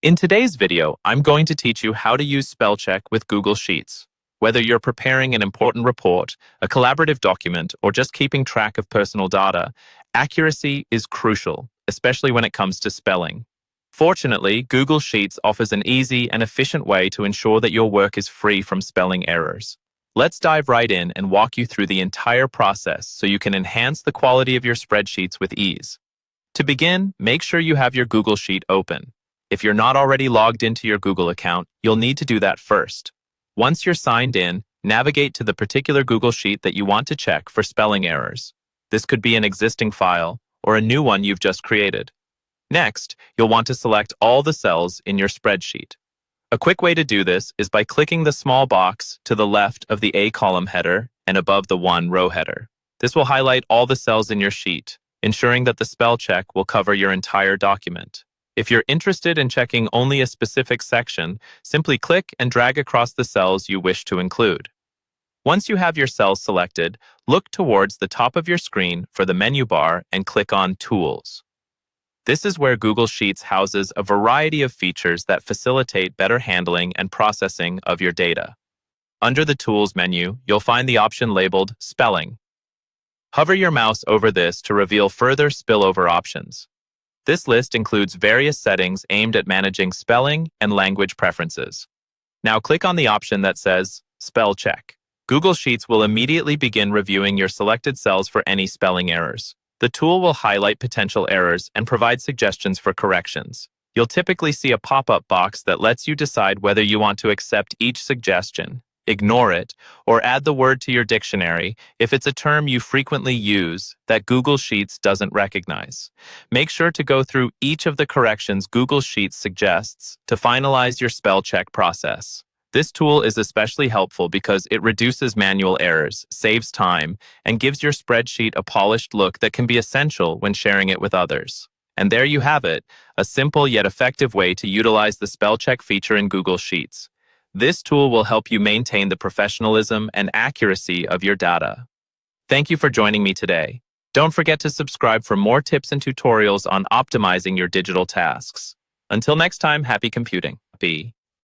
In today's video, I'm going to teach you how to use spell check with Google Sheets. Whether you're preparing an important report, a collaborative document, or just keeping track of personal data, accuracy is crucial, especially when it comes to spelling. Fortunately, Google Sheets offers an easy and efficient way to ensure that your work is free from spelling errors. Let's dive right in and walk you through the entire process so you can enhance the quality of your spreadsheets with ease. To begin, make sure you have your Google Sheet open. If you're not already logged into your Google account, you'll need to do that first. Once you're signed in, navigate to the particular Google Sheet that you want to check for spelling errors. This could be an existing file or a new one you've just created. Next, you'll want to select all the cells in your spreadsheet. A quick way to do this is by clicking the small box to the left of the A column header and above the 1 row header. This will highlight all the cells in your sheet, ensuring that the spell check will cover your entire document. If you're interested in checking only a specific section, simply click and drag across the cells you wish to include. Once you have your cells selected, look towards the top of your screen for the menu bar and click on Tools. This is where Google Sheets houses a variety of features that facilitate better handling and processing of your data. Under the Tools menu, you'll find the option labeled Spelling. Hover your mouse over this to reveal further spillover options. This list includes various settings aimed at managing spelling and language preferences. Now click on the option that says Spell Check. Google Sheets will immediately begin reviewing your selected cells for any spelling errors. The tool will highlight potential errors and provide suggestions for corrections. You'll typically see a pop-up box that lets you decide whether you want to accept each suggestion, ignore it, or add the word to your dictionary if it's a term you frequently use that Google Sheets doesn't recognize. Make sure to go through each of the corrections Google Sheets suggests to finalize your spell check process. This tool is especially helpful because it reduces manual errors, saves time, and gives your spreadsheet a polished look that can be essential when sharing it with others. And there you have it, a simple yet effective way to utilize the spell check feature in Google Sheets. This tool will help you maintain the professionalism and accuracy of your data. Thank you for joining me today. Don't forget to subscribe for more tips and tutorials on optimizing your digital tasks. Until next time, happy computing. Bye.